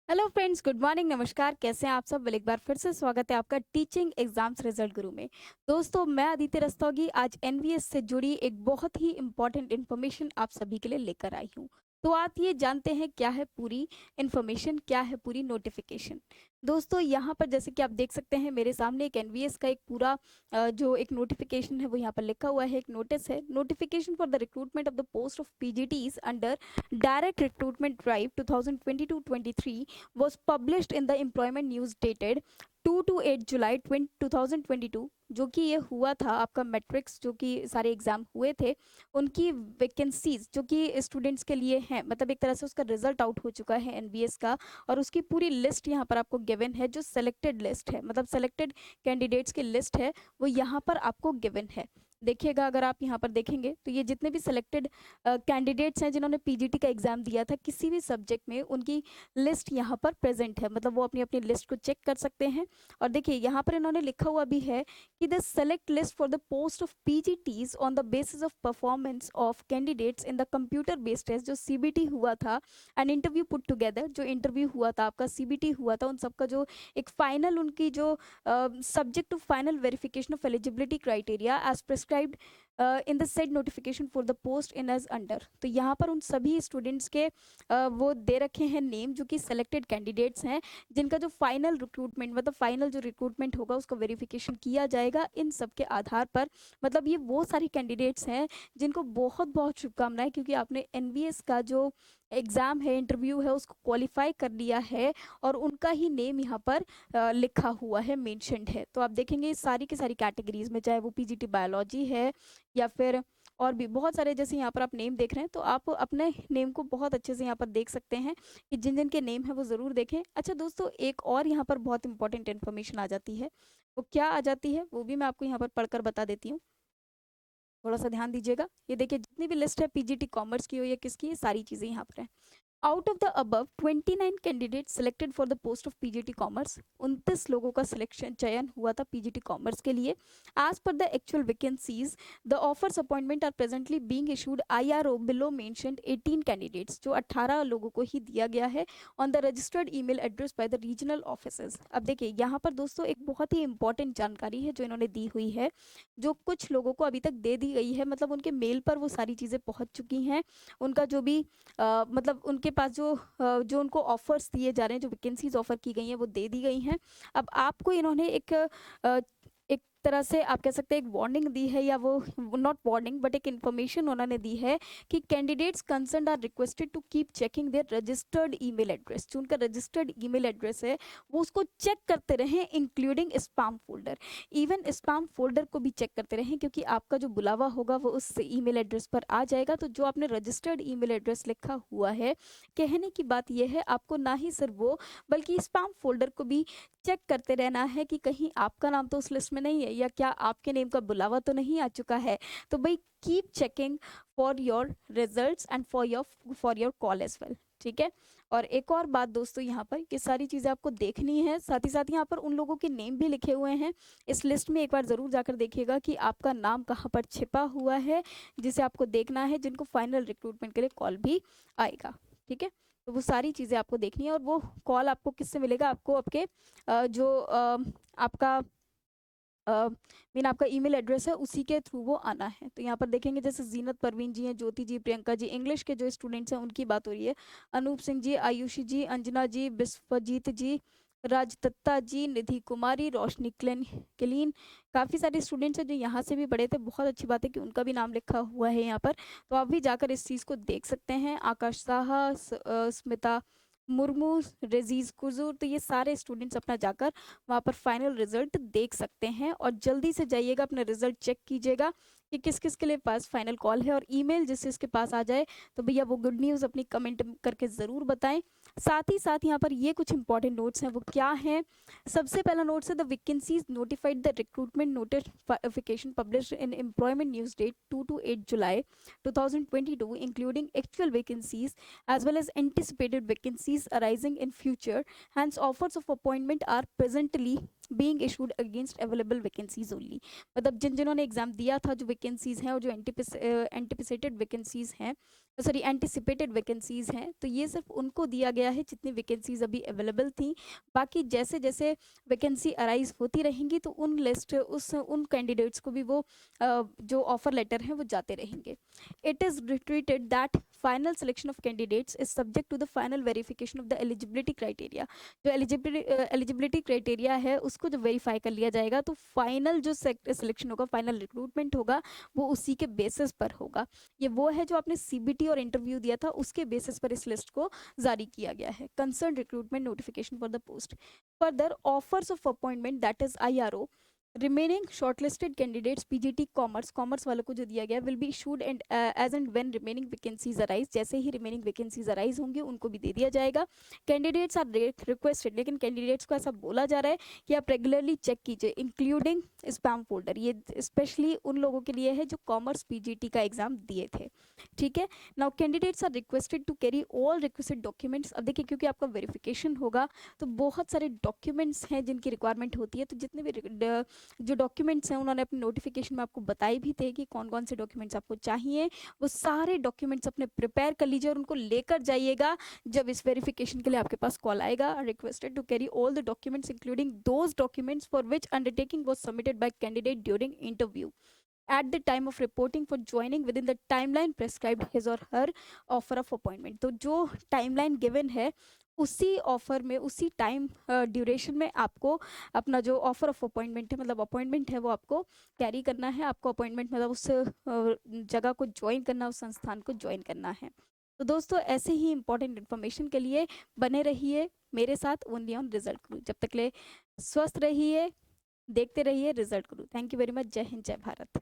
Hello friends, good morning, नमस्कार। कैसे हैं आप सब? एक बार फिर से स्वागत है आपका टीचिंग एग्जाम्स रिजल्ट गुरु में। दोस्तों, मैं अदिति रस्तोगी आज एनवीएस से जुड़ी एक बहुत ही इंपॉर्टेंट इन्फॉर्मेशन आप सभी के लिए लेकर आई हूँ। तो आप ये जानते हैं क्या है पूरी इन्फॉर्मेशन, क्या है पूरी नोटिफिकेशन। दोस्तों, यहाँ पर जैसे कि आप देख सकते हैं मेरे सामने एक एनवीएस का एक पूरा जो एक नोटिफिकेशन है वो यहाँ पर लिखा हुआ है, एक नोटिस है। Notification for the recruitment of the post of PGTs under direct recruitment drive 2022-23 was published in the employment news dated 2 to 8 July 2022। जो कि ये हुआ था आपका मैट्रिक्स, जो कि सारे एग्जाम हुए थे उनकी वैकेंसीज जो कि स्टूडेंट्स के लिए हैं, मतलब एक तरह से उसका रिजल्ट आउट हो चुका है एनबीएस का। और उसकी पूरी लिस्ट यहाँ पर आपको गिवन है, जो सेलेक्टेड लिस्ट है, मतलब सेलेक्टेड कैंडिडेट्स की लिस्ट है वो यहाँ पर आपको गिवन है। देखिएगा, अगर आप यहाँ पर देखेंगे तो ये जितने भी सिलेक्टेड कैंडिडेट्स हैं जिन्होंने पीजीटी का एग्जाम दिया था किसी भी सब्जेक्ट में, उनकी लिस्ट यहाँ पर प्रेजेंट है, मतलब वो अपनी अपनी लिस्ट को चेक कर सकते हैं। और देखिए यहाँ पर इन्होंने लिखा हुआ भी है कि the select list for the post of PGTs on the basis of performance of candidates in the computer based test, जो सीबीटी हुआ था एंड इंटरव्यू पुट टुगेदर, जो इंटरव्यू हुआ था आपका सीबीटी हुआ था, उन सबका जो एक फाइनल उनकी जो subject to final verification of eligibility criteria as prescribed in the said notification for the post in as under. तो यहाँ पर उन सभी स्टूडेंट्स के वो दे रखे हैं नेम, जो कि सेलेक्टेड कैंडिडेट्स हैं जिनका जो फाइनल रिक्रूटमेंट, मतलब फाइनल जो रिक्रूटमेंट होगा उसका वेरिफिकेशन किया जाएगा इन सब के आधार पर। मतलब ये वो सारे कैंडिडेट्स हैं जिनको बहुत बहुत शुभकामनाएं, क्योंकि आपने एनवीएस का जो एग्ज़ाम है, इंटरव्यू है, उसको क्वालिफाई कर लिया है और उनका ही नेम यहाँ पर लिखा हुआ है, मेंशन्ड है। तो आप देखेंगे सारी की सारी कैटेगरीज में, चाहे वो पीजीटी बायोलॉजी है या फिर और भी बहुत सारे, जैसे यहाँ पर आप नेम देख रहे हैं तो आप अपने नेम को बहुत अच्छे से यहाँ पर देख सकते हैं कि जिन जिन के नेम है वो ज़रूर देखें। अच्छा दोस्तों, एक और यहाँ पर बहुत इंपॉर्टेंट इन्फॉर्मेशन आ जाती है। वो क्या आ जाती है वो भी मैं आपको यहाँ पर पढ़कर बता देती हूँ। थोड़ा सा ध्यान दीजिएगा। ये देखिए, जितनी भी लिस्ट है पीजीटी कॉमर्स की हो या किसकी, ये सारी चीज़ें यहाँ पर हैं। Out of the above 29 candidate selected for the post of PGT commerce, 29 लोगों का सिलेक्शन चयन हुआ था पीजीटी कॉमर्स के लिए। As per the actual vacancies the offers appointment are presently being issued IRO below mentioned 18 candidates, जो 18 लोगों को ही दिया गया है on the registered email address by the regional offices. अब देखिए यहाँ पर दोस्तों एक बहुत ही इंपॉर्टेंट जानकारी है जो इन्होंने दी हुई है, जो कुछ लोगों को अभी तक दे दी गई है, मतलब उनके मेल पर वो सारी चीज़ें पहुँच चुकी हैं। उनका जो भी मतलब उनके पास जो उनको ऑफर्स दिए जा रहे हैं, जो वैकेंसीज ऑफर की गई हैं वो दे दी गई हैं। अब आपको इन्होंने एक तरह से आप कह सकते हैं एक वार्निंग दी है, या वो नॉट वार्निंग बट एक इन्फॉर्मेशन उन्होंने दी है कि candidates concern are requested to keep checking their registered email address. जो उनका रजिस्टर्ड ईमेल एड्रेस है वो उसको चेक करते रहें, including spam folder. Even spam folder को भी चेक करते रहें, क्योंकि आपका जो बुलावा होगा वो उस ईमेल एड्रेस पर आ जाएगा। तो जो आपने रजिस्टर्ड ईमेल एड्रेस लिखा हुआ है, कहने की बात यह है आपको ना ही सिर्फ वो बल्कि स्पैम फोल्डर को भी चेक करते रहना है कि कहीं आपका नाम तो उस लिस्ट में नहीं है, या क्या आपके नेम का बुलावा तो नहीं आ चुका है। तो भाई keep checking for your results and for your call as well. ठीक है। और एक और बात दोस्तों, यहाँ पर ये सारी चीज़ें आपको देखनी है, साथ ही साथ यहाँ पर उन लोगों के नेम भी लिखे हुए हैं इस लिस्ट में। एक बार ज़रूर जाकर देखिएगा कि आपका नाम कहाँ पर छिपा हुआ है, जिसे आपको देखना है, जिनको फाइनल रिक्रूटमेंट के लिए कॉल भी आएगा। ठीक है। तो वो सारी चीज़ें आपको देखनी है, और वो कॉल आपको किससे मिलेगा? आपको आपके आपका मीन आपका ईमेल एड्रेस है उसी के थ्रू वो आना है। तो यहाँ पर देखेंगे जैसे जीनत परवीन जी हैं, ज्योति जी, प्रियंका जी, इंग्लिश के जो स्टूडेंट्स हैं उनकी बात हो रही है। अनूप सिंह जी, आयुषी जी, अंजना जी, विश्वजीत जी, राज दत्ता जी, निधि कुमारी, रोशनी क्लीन, काफ़ी सारे स्टूडेंट्स हैं जो यहाँ से भी पढ़े थे। बहुत अच्छी बात है कि उनका भी नाम लिखा हुआ है यहाँ पर। तो आप भी जाकर इस चीज़ को देख सकते हैं। आकाश साहा, स्मिता मुर्मू, रेजीज कुजूर, तो ये सारे स्टूडेंट्स अपना जाकर वहाँ पर फाइनल रिजल्ट देख सकते हैं। और जल्दी से जाइएगा, अपना रिजल्ट चेक कीजिएगा कि किस किस के लिए पास फाइनल कॉल है, और ईमेल जिस जिसके पास आ जाए तो भैया वो गुड न्यूज़ अपनी कमेंट करके ज़रूर बताएं। साथ ही साथ यहाँ पर ये कुछ इंपॉर्टेंट नोट्स हैं, वो क्या हैं? सबसे पहला नोट्स है the vacancies notified the recruitment notification published in employment news date 2 to 8 July 2022 including actual vacancies as well as anticipated vacancies arising in future. Hence, offers of appointment are presently being issued against available vacancies only. मतलब जिन जिन्होंने exam दिया था, जो vacancies हैं और जो anticipated vacancies हैं, sorry anticipated vacancies हैं, तो ये सिर्फ उनको दिया गया है जितनी वैकेंसीज़ अभी अवेलेबल थी। बाकी जैसे-जैसे वैकेंसी अराइज़ होती रहेंगी तो उन कैंडिडेट्स को भी वो जो ऑफर लेटर हैं वो जाते रहेंगे। It is reiterated that final selection of candidates is subject to the final verification of the eligibility criteria. जो एलिजिबिलिटी क्राइटेरिया है उसको जब वेरीफाई कर लिया जाएगा तो फाइनल जो सिलेक्शन होगा, फाइनल रिक्रूटमेंट होगा, वो उसी के बेसिस पर होगा। ये वो है जो आपने सीबीटी और इंटरव्यू दिया था उसके बेसिस पर इस लिस्ट को जारी किया गया है। Concern recruitment notification for the post. Further offers of appointment that is IRO remaining shortlisted candidates PGT commerce, commerce वालों को जो दिया गया will be issued and as and when remaining vacancies arise. जैसे ही रिमेनिंग वैकेंसीज अराइज होंगी उनको भी दे दिया जाएगा। कैंडिडेट्स आर रिक्वेस्टेड, लेकिन कैंडिडेट्स को ऐसा बोला जा रहा है कि आप रेगुलरली चेक कीजिए इंक्लूडिंग स्पैम फोल्डर। ये स्पेशली उन लोगों के लिए है जो कॉमर्स पीजीटी का एग्जाम दिए थे। ठीक है, now candidates are requested to carry all requested documents. अब देखिए क्योंकि आपका वेरिफिकेशन होगा तो बहुत सारे डॉक्यूमेंट्स हैं जिनकी रिक्वायरमेंट होती है, तो जितने भी जो डॉक्यूमेंट्स हैं उन्होंने अपने नोटिफिकेशन में आपको बताए भी थे कि कौन कौन से डॉक्यूमेंट्स आपको चाहिए। वो सारे डॉक्यूमेंट्स अपने प्रिपेयर कर लीजिए और उनको लेकर जाइएगा जब इस वेरिफिकेशन के लिए आपके पास कॉल आएगा। Requested to carry all the documents including those documents for which undertaking was submitted by candidate during interview at the time of reporting for joining within the timeline prescribed his or her offer of appointment। तो जो timeline given है उसी offer में, उसी time duration में आपको अपना जो ऑफर ऑफ अपॉइंटमेंट है, मतलब अपॉइंटमेंट है, वो आपको कैरी करना है। आपको अपॉइंटमेंट मतलब उस जगह को ज्वाइन करना, उस संस्थान को ज्वाइन करना है। तो दोस्तों ऐसे ही इंपॉर्टेंट इन्फॉर्मेशन के लिए बने रहिए मेरे साथ ओनली ऑन रिजल्ट गुरु। जब तक ले स्वस्थ रहिए, देखते रहिए result Guru. Thank you very much. जय हिंद, जय भारत।